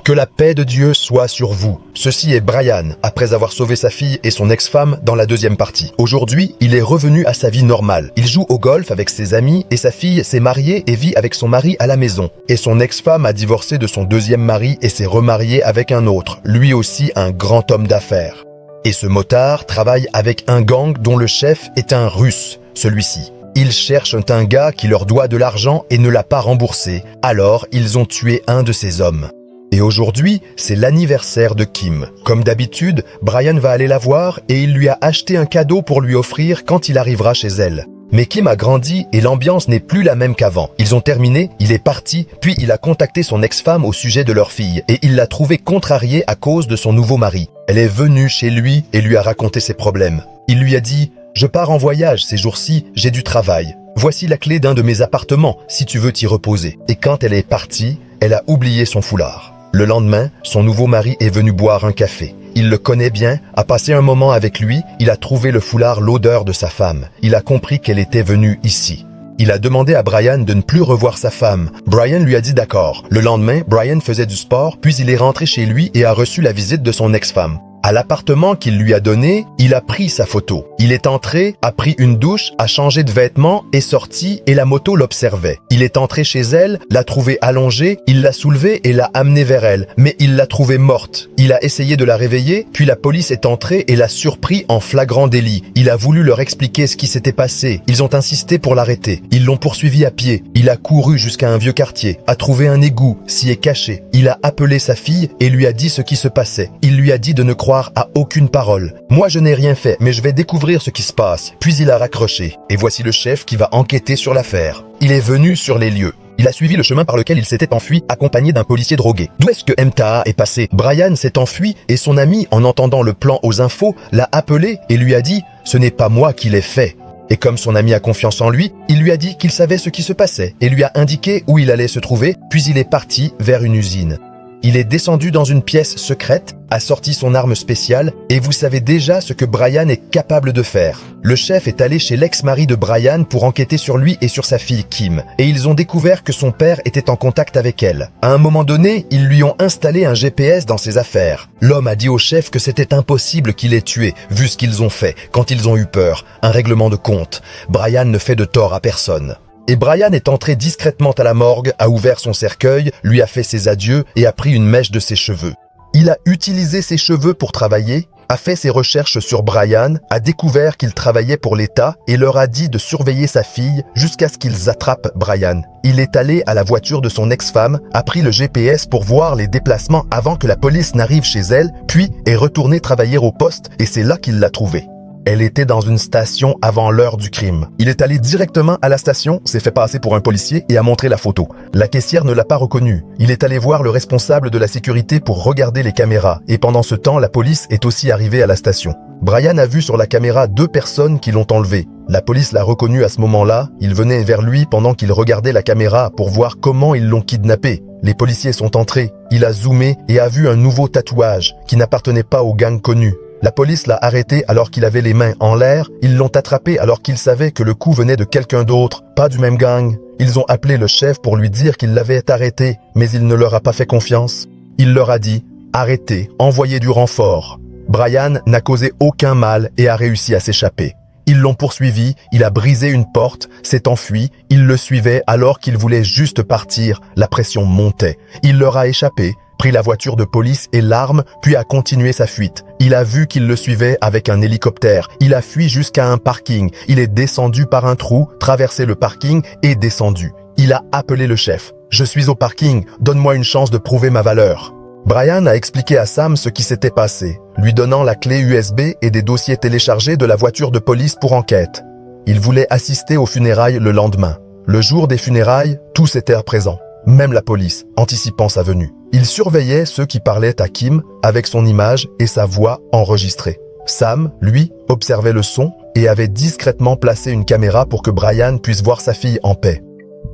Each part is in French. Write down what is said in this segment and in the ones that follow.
Que la paix de Dieu soit sur vous. Ceci est Brian, après avoir sauvé sa fille et son ex-femme dans la deuxième partie. Aujourd'hui, il est revenu à sa vie normale. Il joue au golf avec ses amis et sa fille s'est mariée et vit avec son mari à la maison. Et son ex-femme a divorcé de son deuxième mari et s'est remariée avec un autre, lui aussi un grand homme d'affaires. Et ce motard travaille avec un gang dont le chef est un Russe, celui-ci. Ils cherchent un gars qui leur doit de l'argent et ne l'a pas remboursé. Alors, ils ont tué un de ces hommes. Et aujourd'hui, c'est l'anniversaire de Kim. Comme d'habitude, Brian va aller la voir et il lui a acheté un cadeau pour lui offrir quand il arrivera chez elle. Mais Kim a grandi et l'ambiance n'est plus la même qu'avant. Ils ont terminé, il est parti, puis il a contacté son ex-femme au sujet de leur fille et il l'a trouvée contrariée à cause de son nouveau mari. Elle est venue chez lui et lui a raconté ses problèmes. Il lui a dit « Je pars en voyage ces jours-ci, j'ai du travail. Voici la clé d'un de mes appartements si tu veux t'y reposer. » Et quand elle est partie, elle a oublié son foulard. Le lendemain, son nouveau mari est venu boire un café. Il le connaît bien, a passé un moment avec lui, il a trouvé le foulard l'odeur de sa femme. Il a compris qu'elle était venue ici. Il a demandé à Brian de ne plus revoir sa femme. Brian lui a dit d'accord. Le lendemain, Brian faisait du sport, puis il est rentré chez lui et a reçu la visite de son ex-femme. À l'appartement qu'il lui a donné, il a pris sa photo. Il est entré, a pris une douche, a changé de vêtements, est sorti et la moto l'observait. Il est entré chez elle, l'a trouvée allongée, il l'a soulevée et l'a amenée vers elle. Mais il l'a trouvée morte. Il a essayé de la réveiller, puis la police est entrée et l'a surpris en flagrant délit. Il a voulu leur expliquer ce qui s'était passé. Ils ont insisté pour l'arrêter. Ils l'ont poursuivi à pied. Il a couru jusqu'à un vieux quartier, a trouvé un égout, s'y est caché. Il a appelé sa fille et lui a dit ce qui se passait. Il lui a dit de ne croire à aucune parole. Moi, je n'ai rien fait, mais je vais découvrir ce qui se passe. Puis il a raccroché. Et voici le chef qui va enquêter sur l'affaire. Il est venu sur les lieux. Il a suivi le chemin par lequel il s'était enfui, accompagné d'un policier drogué. D'où est-ce que MTA est passé? Brian s'est enfui et son ami, en entendant le plan aux infos, l'a appelé et lui a dit « Ce n'est pas moi qui l'ai fait ». Et comme son ami a confiance en lui, il lui a dit qu'il savait ce qui se passait et lui a indiqué où il allait se trouver, puis il est parti vers une usine. Il est descendu dans une pièce secrète, a sorti son arme spéciale et vous savez déjà ce que Brian est capable de faire. Le chef est allé chez l'ex-mari de Brian pour enquêter sur lui et sur sa fille Kim et ils ont découvert que son père était en contact avec elle. À un moment donné, ils lui ont installé un GPS dans ses affaires. L'homme a dit au chef que c'était impossible qu'il ait tué, vu ce qu'ils ont fait quand ils ont eu peur. Un règlement de compte. Brian ne fait de tort à personne. Et Brian est entré discrètement à la morgue, a ouvert son cercueil, lui a fait ses adieux et a pris une mèche de ses cheveux. Il a utilisé ses cheveux pour travailler, a fait ses recherches sur Brian, a découvert qu'il travaillait pour l'État et leur a dit de surveiller sa fille jusqu'à ce qu'ils attrapent Brian. Il est allé à la voiture de son ex-femme, a pris le GPS pour voir les déplacements avant que la police n'arrive chez elle, puis est retourné travailler au poste et c'est là qu'il l'a trouvée. Elle était dans une station avant l'heure du crime. Il est allé directement à la station, s'est fait passer pour un policier et a montré la photo. La caissière ne l'a pas reconnu. Il est allé voir le responsable de la sécurité pour regarder les caméras. Et pendant ce temps, la police est aussi arrivée à la station. Brian a vu sur la caméra 2 personnes qui l'ont enlevé. La police l'a reconnu à ce moment-là. Il venait vers lui pendant qu'il regardait la caméra pour voir comment ils l'ont kidnappé. Les policiers sont entrés. Il a zoomé et a vu un nouveau tatouage qui n'appartenait pas au gang connu. La police l'a arrêté alors qu'il avait les mains en l'air, ils l'ont attrapé alors qu'ils savaient que le coup venait de quelqu'un d'autre, pas du même gang. Ils ont appelé le chef pour lui dire qu'il l'avait arrêté, mais il ne leur a pas fait confiance. Il leur a dit « Arrêtez, envoyez du renfort ». Brian n'a causé aucun mal et a réussi à s'échapper. Ils l'ont poursuivi, il a brisé une porte, s'est enfui, ils le suivaient alors qu'il voulait juste partir, la pression montait. Il leur a échappé, pris la voiture de police et l'arme, puis a continué sa fuite. Il a vu qu'il le suivait avec un hélicoptère. Il a fui jusqu'à un parking. Il est descendu par un trou, traversé le parking et descendu. Il a appelé le chef. « Je suis au parking, donne-moi une chance de prouver ma valeur. » Brian a expliqué à Sam ce qui s'était passé, lui donnant la clé USB et des dossiers téléchargés de la voiture de police pour enquête. Il voulait assister aux funérailles le lendemain. Le jour des funérailles, tous étaient présents. Même la police, anticipant sa venue. Il surveillait ceux qui parlaient à Kim avec son image et sa voix enregistrée. Sam, lui, observait le son et avait discrètement placé une caméra pour que Brian puisse voir sa fille en paix.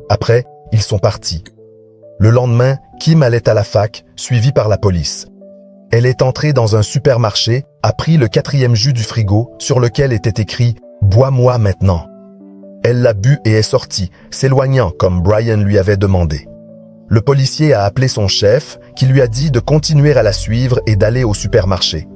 Après, ils sont partis. Le lendemain, Kim allait à la fac, suivie par la police. Elle est entrée dans un supermarché, a pris le 4e jus du frigo sur lequel était écrit « Bois-moi maintenant ». Elle l'a bu et est sortie, s'éloignant comme Brian lui avait demandé. Le policier a appelé son chef, qui lui a dit de continuer à la suivre et d'aller au supermarché.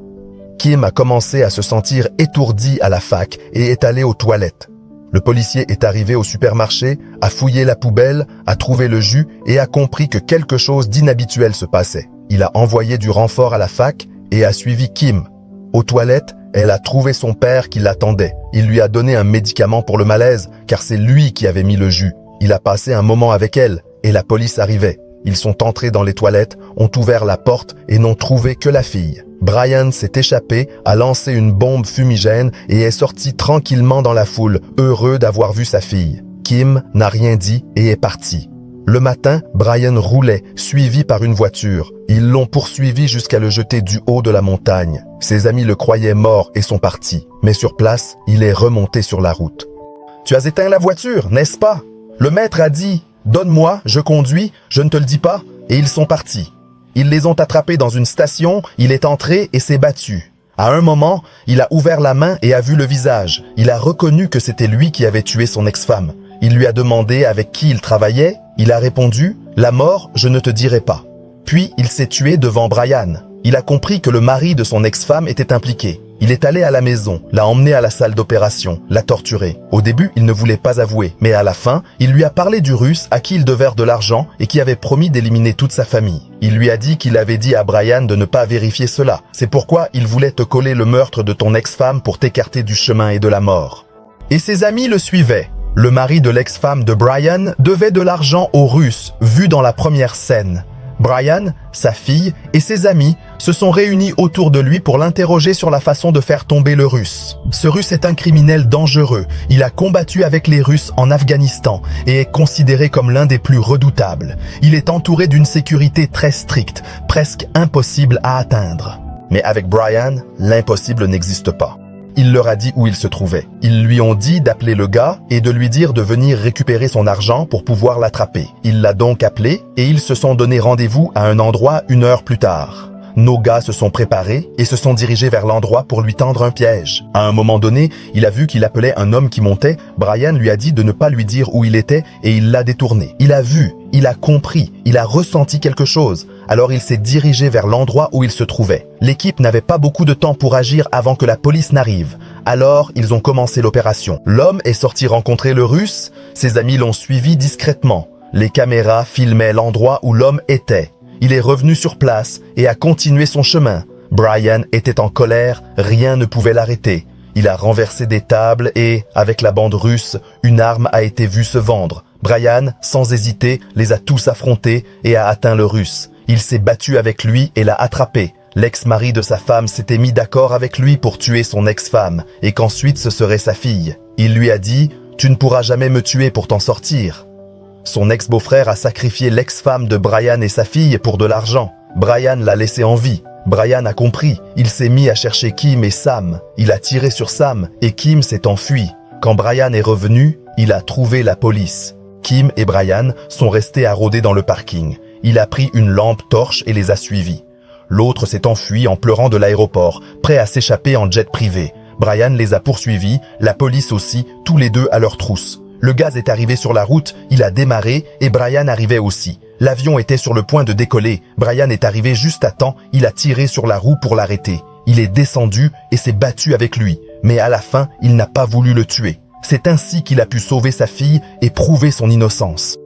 Kim a commencé à se sentir étourdi à la fac et est allé aux toilettes. Le policier est arrivé au supermarché, a fouillé la poubelle, a trouvé le jus et a compris que quelque chose d'inhabituel se passait. Il a envoyé du renfort à la fac et a suivi Kim. Aux toilettes, elle a trouvé son père qui l'attendait. Il lui a donné un médicament pour le malaise, car c'est lui qui avait mis le jus. Il a passé un moment avec elle, et la police arrivait. Ils sont entrés dans les toilettes, ont ouvert la porte et n'ont trouvé que la fille. Brian s'est échappé, a lancé une bombe fumigène et est sorti tranquillement dans la foule, heureux d'avoir vu sa fille. Kim n'a rien dit et est parti. Le matin, Brian roulait, suivi par une voiture. Ils l'ont poursuivi jusqu'à le jeter du haut de la montagne. Ses amis le croyaient mort et sont partis. Mais sur place, il est remonté sur la route. « Tu as éteint la voiture, n'est-ce pas? Le maître a dit « Donne-moi, je conduis, je ne te le dis pas » et ils sont partis. Ils les ont attrapés dans une station, il est entré et s'est battu. À un moment, il a ouvert la main et a vu le visage. Il a reconnu que c'était lui qui avait tué son ex-femme. Il lui a demandé avec qui il travaillait. Il a répondu « La mort, je ne te dirai pas ». Puis il s'est tué devant Brian. Il a compris que le mari de son ex-femme était impliqué. Il est allé à la maison, l'a emmené à la salle d'opération, l'a torturé. Au début, il ne voulait pas avouer, mais à la fin, il lui a parlé du Russe à qui il devait de l'argent et qui avait promis d'éliminer toute sa famille. Il lui a dit qu'il avait dit à Brian de ne pas vérifier cela. C'est pourquoi il voulait te coller le meurtre de ton ex-femme pour t'écarter du chemin et de la mort. Et ses amis le suivaient. Le mari de l'ex-femme de Brian devait de l'argent aux Russes, vu dans la première scène. Brian, sa fille et ses amis se sont réunis autour de lui pour l'interroger sur la façon de faire tomber le Russe. Ce Russe est un criminel dangereux. Il a combattu avec les Russes en Afghanistan et est considéré comme l'un des plus redoutables. Il est entouré d'une sécurité très stricte, presque impossible à atteindre. Mais avec Brian, l'impossible n'existe pas. Il leur a dit où il se trouvait. Ils lui ont dit d'appeler le gars et de lui dire de venir récupérer son argent pour pouvoir l'attraper. Il l'a donc appelé et ils se sont donné rendez-vous à un endroit 1 heure plus tard. Nos gars se sont préparés et se sont dirigés vers l'endroit pour lui tendre un piège. À un moment donné, il a vu qu'il appelait un homme qui montait. Brian lui a dit de ne pas lui dire où il était et il l'a détourné. Il a vu, il a compris, il a ressenti quelque chose. Alors il s'est dirigé vers l'endroit où il se trouvait. L'équipe n'avait pas beaucoup de temps pour agir avant que la police n'arrive. Alors, ils ont commencé l'opération. L'homme est sorti rencontrer le Russe. Ses amis l'ont suivi discrètement. Les caméras filmaient l'endroit où l'homme était. Il est revenu sur place et a continué son chemin. Brian était en colère, rien ne pouvait l'arrêter. Il a renversé des tables et, avec la bande russe, une arme a été vue se vendre. Brian, sans hésiter, les a tous affrontés et a atteint le Russe. Il s'est battu avec lui et l'a attrapé. L'ex-mari de sa femme s'était mis d'accord avec lui pour tuer son ex-femme et qu'ensuite ce serait sa fille. Il lui a dit « Tu ne pourras jamais me tuer pour t'en sortir ». Son ex-beau-frère a sacrifié l'ex-femme de Brian et sa fille pour de l'argent. Brian l'a laissé en vie. Brian a compris. Il s'est mis à chercher Kim et Sam. Il a tiré sur Sam et Kim s'est enfui. Quand Brian est revenu, il a trouvé la police. Kim et Brian sont restés à rôder dans le parking. Il a pris une lampe torche et les a suivis. L'autre s'est enfui en pleurant de l'aéroport, prêt à s'échapper en jet privé. Brian les a poursuivis, la police aussi, tous les deux à leur trousse. Le gaz est arrivé sur la route, il a démarré et Brian arrivait aussi. L'avion était sur le point de décoller. Brian est arrivé juste à temps, il a tiré sur la roue pour l'arrêter. Il est descendu et s'est battu avec lui. Mais à la fin, il n'a pas voulu le tuer. C'est ainsi qu'il a pu sauver sa fille et prouver son innocence.